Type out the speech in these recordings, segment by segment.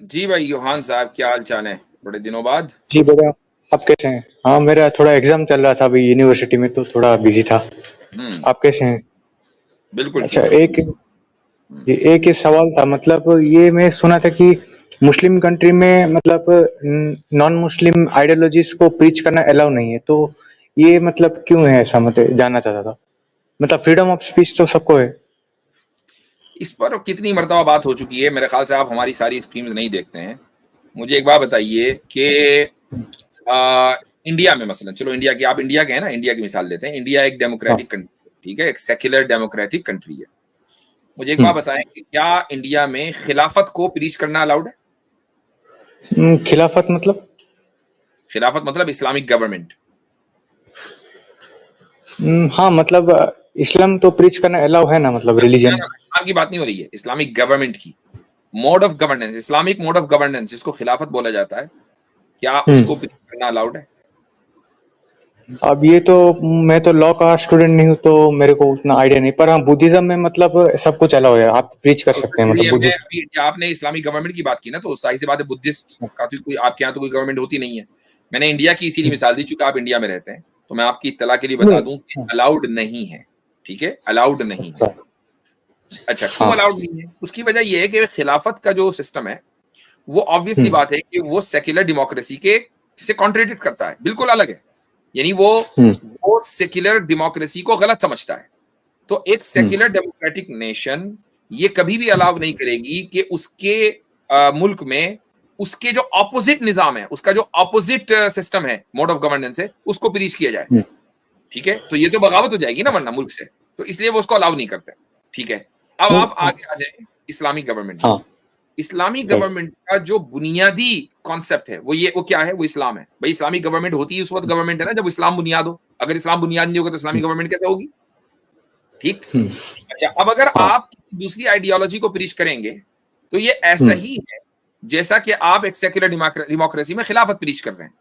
जी भाई योहान साहब, क्या हाल चाल है? बड़े दिनों बाद। जी बढ़िया। आप कैसे हैं? हाँ, मेरा थोड़ा एग्जाम चल रहा था अभी यूनिवर्सिटी में, तो थोड़ा बिजी था। हम्म। आप कैसे हैं? बिल्कुल अच्छा, ठीक, एक बिल्कुल ठीक। हम्म। एक ही सवाल था। मतलब ये मैं सुना था कि मुस्लिम कंट्री में मतलब नॉन मुस्लिम आइडियोलॉजीज को प्रीच करना अलाउ नहीं है, तो ये मतलब क्यों है ऐसा? मतलब जानना चाहता था। मतलब फ्रीडम ऑफ स्पीच तो सबको है। इस पर कितनी मर्तबा बात हो चुकी है, मेरे ख्याल से आप हमारी सारी स्ट्रीम्स नहीं देखते हैं। मुझे एक बात बताइए कि आ, इंडिया में मसलन, चलो इंडिया की, आप इंडिया के हैं ना, इंडिया की मिसाल लेते हैं। इंडिया एक हाँ। डेमोक्रेटिक कंट्री, ठीक है, एक सेक्युलर डेमोक्रेटिक कंट्री है। मुझे एक हम्म। बात बताएं कि क्या इंडिया में खिलाफत को प्रीच करना अलाउड है? खिलाफत मतलब? खिलाफत मतलब इस्लामिक गवर्नमेंट। हाँ, मतलब इस्लाम तो प्रीच करना अलाउ है ना, मतलब ना रिलीजन। ना, इस्लाम की बात नहीं हो रही है, इस्लामिक गवर्नमेंट की। Mode of governance, Islamic mode of governance, जिसको खिलाफत बोला जाता है, क्या हम्म। उसको प्रीच करना अलाउड है? अब ये तो, मैं तो लॉ का स्टूडेंट नहीं हूँ, तो मेरे को उतना आइडिया नहीं। पर हाँ, बुद्धिज्म में मतलब सब कुछ अलाउ है, आप प्रीच कर तो उसमें सकते हैं, मतलब छोड़िए, मैं बुद्धिस्ट। अभी आपने इस्लामिक गवर्नमेंट की बात की ना, तो जाहिर सी बात है बुद्धिस्ट का तो कोई आपके यहाँ तो कोई गवर्नमेंट होती नहीं है। मैंने इंडिया की इसीलिए मिसाल दी, चूंकि आप इंडिया में रहते हैं, तो मैं आपकी इत्तला के लिए बता नहीं। दूं कि हाँ, अलाउड नहीं है। ठीक है, अलाउड नहीं है। अच्छा। अच्छा, क्यों हाँ। अलाउड नहीं है? उसकी वजह यह है कि खिलाफत का जो सिस्टम है, वो ऑब्वियसली हम्म। बात है कि वो सेक्युलर डेमोक्रेसी के से कॉन्ट्रेडिक्ट करता है, बिल्कुल अलग है। यानी हम्म। वो सेक्युलर डेमोक्रेसी को गलत समझता है। तो एक हम्म। सेक्युलर डेमोक्रेटिक नेशन ये कभी भी अलाउ नहीं करेगी कि उसके मुल्क में उसके जो ऑपोजिट निजाम है, उसका जो ऑपोजिट सिस्टम है, मोड ऑफ गवर्नेंस है, उसको प्रीच किया जाए। हम्म। ठीक है, तो ये तो बगावत हो जाएगी ना वरना मुल्क से। तो इसलिए वो उसको अलाउ नहीं करते। ठीक है, अब नहीं। आप हाँ। आगे आ जाए इस्लामिक गवर्नमेंट में। हाँ। Islamic right. गवर्नमेंट का जो बुनियादी कॉन्सेप्ट है वो क्या है? वो इस्लाम है भाई। इस्लामिक गवर्नमेंट होती है उस वक्त गवर्नमेंट है ना जब इस्लाम बुनियाद हो। अगर इस्लाम बुनियाद नहीं होगा तो इस्लामिक गवर्नमेंट कैसे होगी? ठीक। हम्म। अच्छा, अब अगर हाँ। आप दूसरी आइडियोलॉजी को प्रीच करेंगे तो ये ऐसा हम्म। ही है जैसा कि आप एक सेक्युलर डेमोक्रेसी में खिलाफत प्रीच कर रहे हैं।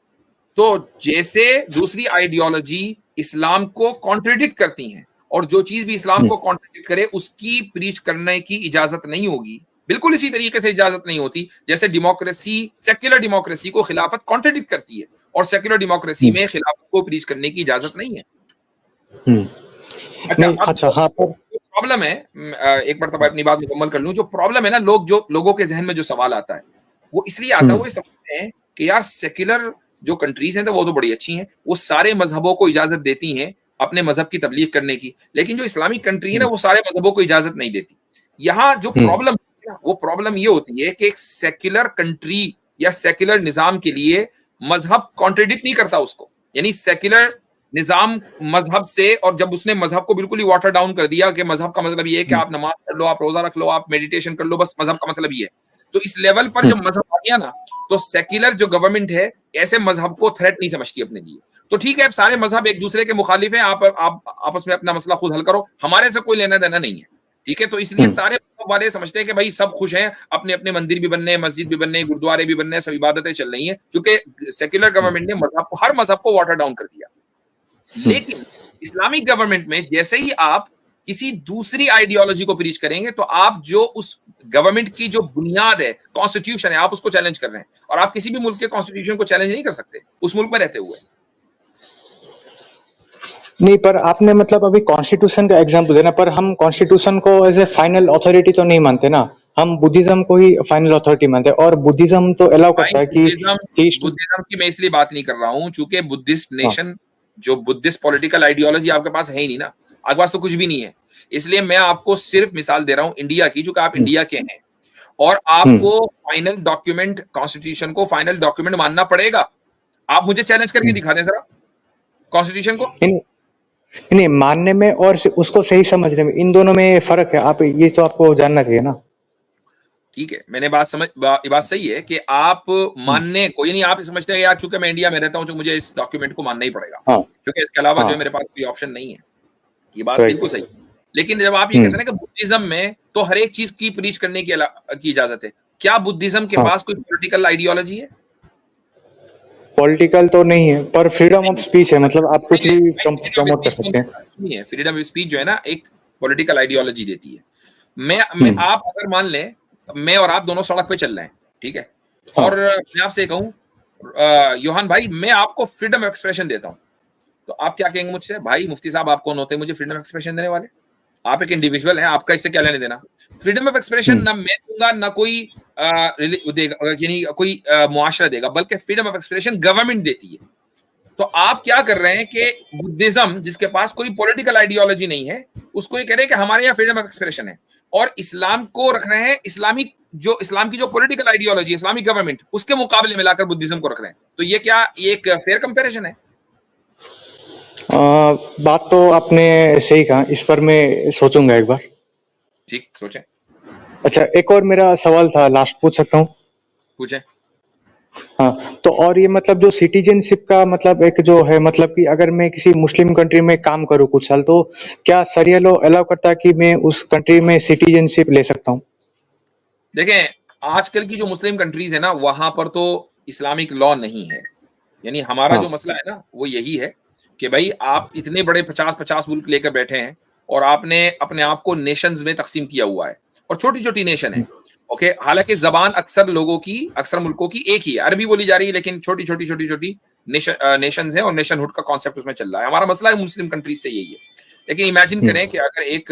तो जैसे दूसरी आइडियोलॉजी इस्लाम को कॉन्ट्रडिक्ट करती हैं, और जो चीज भी इस्लाम हम्म। को कॉन्ट्रडिक्ट करे उसकी प्रीच करने की इजाजत नहीं होगी। बिल्कुल इसी तरीके से इजाजत नहीं होती जैसे डेमोक्रेसी, सेक्युलर डेमोक्रेसी को खिलाफत कॉन्ट्रडिक्ट करती है, और सेक्युलर डेमोक्रेसी हम्म। में खिलाफत को प्रीच करने की इजाजत नहीं है। हम्म। अच्छा, नहीं। अब अच्छा। हाँ, पर जो प्रॉब्लम है, एक बार तब हाँ। अपनी बात मुकम्मल कर लूं। जो प्रॉब्लम है ना, लोगों के जहन में जो सवाल आता है, वो इसलिए आता है, हम्म। वो ये समझते हैं कि यार सेक्युलर जो कंट्रीज हैं तो वो तो बड़ी अच्छी हैं, वो सारे मजहबों को इजाजत देती हैं अपने मजहब की तबलीग करने की। लेकिन जो इस्लामिक कंट्री है ना, हम्म। वो सारे मजहबों को इजाजत नहीं देती। यहाँ जो हम्म। प्रॉब्लम है ना, वो प्रॉब्लम ये होती है कि एक सेक्युलर कंट्री या सेक्युलर निजाम के लिए मजहब कॉन्ट्रेडिक्ट नहीं करता उसको। यानी सेक्युलर निजाम मजहब से, और जब उसने मजहब को बिल्कुल ही वाटर डाउन कर दिया कि मजहब का मतलब ये है कि हम्म। आप नमाज पढ़ लो, आप रोजा रख लो, आप मेडिटेशन कर लो, बस मजहब का मतलब ये है। तो इस लेवल पर हम्म। जब मजहब आ गया ना, तो सेक्युलर जो गवर्नमेंट है ऐसे मजहब को थ्रेट नहीं समझती अपने लिए। तो ठीक है, अब सारे मजहब एक दूसरे के मुखालिफ हैं, आप आपस में अपना मसला खुद हल करो, हमारे से कोई लेना देना नहीं है। ठीक है, तो इसलिए हम्म। सारे मजहब वाले समझते हैं कि भाई सब खुश हैं, अपने अपने मंदिर भी बनने हैं, मस्जिद भी बनने हैं, गुरुद्वारे भी बनने हैं, सब इबादतें चल रही हैं, क्योंकि सेक्युलर गवर्नमेंट ने मजहब को, हर मजहब को वाटर डाउन कर दिया। हम्म। लेकिन इस्लामिक गवर्नमेंट में जैसे ही आप किसी दूसरी आइडियोलॉजी को प्रीच करेंगे, तो आप जो उस गवर्नमेंट की जो बुनियाद है, कॉन्स्टिट्यूशन है, आप उसको चैलेंज कर रहे हैं। और आप किसी भी मुल्क के कॉन्स्टिट्यूशन को चैलेंज नहीं कर सकते उस मुल्क में रहते हुए। नहीं, पर आपने मतलब अभी कॉन्स्टिट्यूशन का एग्जाम्पल देना, पर हम कॉन्स्टिट्यूशन को एज ए फाइनल अथॉरिटी तो नहीं मानते ना। हम बुद्धिज्म को ही फाइनल अथॉरिटी मानते हैं, और बुद्धिज्म तो अलाउ भाई करता है कि बुद्धिज्म, चीज। बुद्धिज्म की मैं इसलिए बात नहीं कर रहा हूं चूंकि बुद्धिस्ट हाँ। नेशन, जो बुद्धिस्ट पॉलिटिकल आइडियोलॉजी आपके पास है ही नहीं ना, आपके पास तो कुछ भी नहीं है। इसलिए मैं आपको सिर्फ मिसाल दे रहा हूं इंडिया की, चूंकि आप हम्म। इंडिया के हैं, और हम्म। आपको फाइनल डॉक्यूमेंट, कॉन्स्टिट्यूशन को फाइनल डॉक्यूमेंट मानना पड़ेगा। आप मुझे चैलेंज करके हम्म। दिखा दें जरा कॉन्स्टिट्यूशन को। नहीं, नहीं, मानने में और उसको सही समझने में, इन दोनों में फर्क है। आप ये तो आपको जानना चाहिए ना। ठीक है, मैंने ये बात सही है कि आप हम्म। मानने को, यानी आप समझते हैं यार चूंकि मैं इंडिया में रहता हूं तो मुझे इस डॉक्यूमेंट को मानना ही पड़ेगा, हाँ। क्योंकि इसके अलावा जो हाँ। है मेरे पास कोई ऑप्शन नहीं है। ये बात राइट। बिल्कुल सही है। लेकिन जब आप ये हम्म। कहते हैं ना कि बुद्धिज्म में तो हर एक चीज की प्रीच करने की इजाजत है, क्या बुद्धिज्म के हाँ। पास कोई पॉलिटिकल आइडियोलॉजी है? पॉलिटिकल तो नहीं है, पर फ्रीडम ऑफ नहीं, स्पीच है, मतलब आप कुछ भी फ्रीडम ऑफ प्रमोट कर स्पीच कौन सकते हैं। देता है? सुनिए, फ्रीडम ऑफ स्पीच जो है ना, एक पॉलिटिकल आइडियोलॉजी देती है। मैं हम्म। आप अगर मान लें, मैं और आप दोनों सड़क पे चल रहे हैं, ठीक है, और मैं आपसे कहूं योहान भाई, मैं आपको फ्रीडम ऑफ एक्सप्रेशन देता हूं, तो आप क्या कहेंगे मुझसे? भाई मुफ्ती साहब आप कौन होते हैं मुझे फ्रीडम ऑफ एक्सप्रेशन देने वाले? आप एक इंडिविजुअल हैं, आपका इससे क्या लेने देना? फ्रीडम ऑफ एक्सप्रेशन ना मैं दूंगा ना कोई देगा, यानी कोई मुआशरा देगा, बल्कि फ्रीडम ऑफ एक्सप्रेशन गवर्नमेंट देती है। तो आप क्या कर रहे हैं कि बुद्धिज्म जिसके पास कोई पॉलिटिकल आइडियोलॉजी नहीं है, उसको ये कह रहे हैं कि हमारे यहाँ फ्रीडम ऑफ एक्सप्रेशन है, और इस्लाम को रख रहे हैं, इस्लाम की जो पॉलिटिकल आइडियोलॉजी है, इस्लामिक गवर्नमेंट, उसके मुकाबले मिलाकर बुद्धिज्म को रख रहे हैं। तो ये क्या ये एक फेयर कंपैरिजन है? बात तो आपने सही कहा, इस पर मैं सोचूंगा एक बार। ठीक, सोचें। अच्छा, एक और मेरा सवाल था, लास्ट पूछ सकता हूँ? पूछें। हाँ, तो और ये मतलब जो सिटीजनशिप का मतलब एक जो है, मतलब कि अगर मैं किसी मुस्लिम कंट्री में काम करूँ कुछ साल, तो क्या शरिया लॉ अलाउ करता है कि मैं उस कंट्री में सिटीजनशिप ले सकता हूँ? देखें, आजकल की जो मुस्लिम कंट्रीज है ना, वहां पर तो इस्लामिक लॉ नहीं है। यानी हमारा जो मसला है ना वो यही है कि भाई आप इतने बड़े 50-50 मुल्क लेकर बैठे हैं और आपने अपने आप को नेशंस में तकसीम किया हुआ है, और छोटी छोटी नेशन है। ओके, हालांकि जबान अक्सर लोगों की, अक्सर मुल्कों की एक ही है, अरबी बोली जा रही है, लेकिन छोटी छोटी छोटी छोटी नेशंस है और नेशनहुड का कॉन्सेप्ट उसमें चल रहा है। हमारा मसला है मुस्लिम कंट्रीज से यही है। लेकिन इमेजिन करें कि अगर एक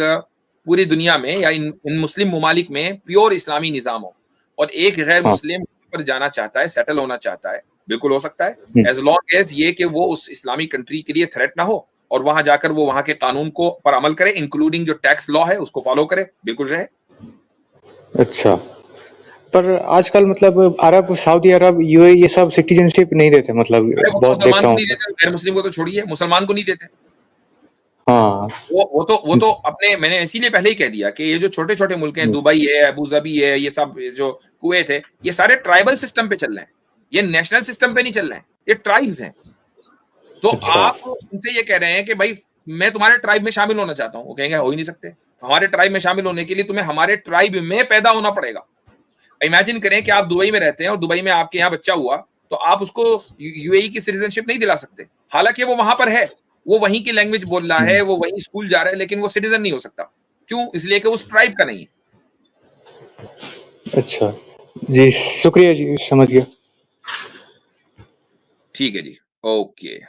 पूरी दुनिया में या इन मुस्लिम ममालिक में प्योर इस्लामी निज़ाम हो और एक गैर मुस्लिम पर जाना चाहता है, सेटल होना चाहता है, बिल्कुल हो सकता है, एज लॉन्ग एज ये कि वो उस इस्लामिक कंट्री के लिए थ्रेट ना हो और वहां जाकर वो वहां के कानून को पर अमल करे, इंक्लूडिंग जो टैक्स लॉ है उसको फॉलो करे, बिल्कुल रहे। अच्छा, पर आजकल मतलब अरब, सऊदी अरब, यूएई ये सब सिटीजनशिप नहीं देते, मतलब बहुत देखता हूँ। गैर मुस्लिम को तो छोड़िए, मुसलमान को नहीं देते। हाँ, वो तो अपने, मैंने इसीलिए पहले ही कह दिया कि ये जो छोटे छोटे मुल्क हैं, दुबई है, अबू धाबी है, ये सब जो कुवैत है, ये सारे ट्राइबल सिस्टम पे चल रहे हैं, ये नेशनल सिस्टम पे नहीं चल रहे हैं, ये ट्राइब्स हैं। तो आप उनसे ये कह रहे हैं कि भाई मैं तुम्हारे ट्राइब में शामिल होना चाहता हूँ, वो कहेंगे हो ही नहीं सकते। तो हमारे ट्राइब में शामिल होने के लिए तुम्हें हमारे ट्राइब में पैदा होना पड़ेगा। इमेजिन करें कि आप दुबई में रहते हैं और दुबई में आपके यहाँ बच्चा हुआ, तो आप उसको यूएई की सिटीजनशिप नहीं दिला सकते, हालांकि वो वहां पर है, वो वहीं की लैंग्वेज बोल रहा है, वो वहीं स्कूल जा रहा है, लेकिन वो सिटीजन नहीं हो सकता। क्यों? इसलिए कि उस ट्राइब का नहीं है। अच्छा जी, शुक्रिया जी, समझ गया। ठीक है जी, ओके।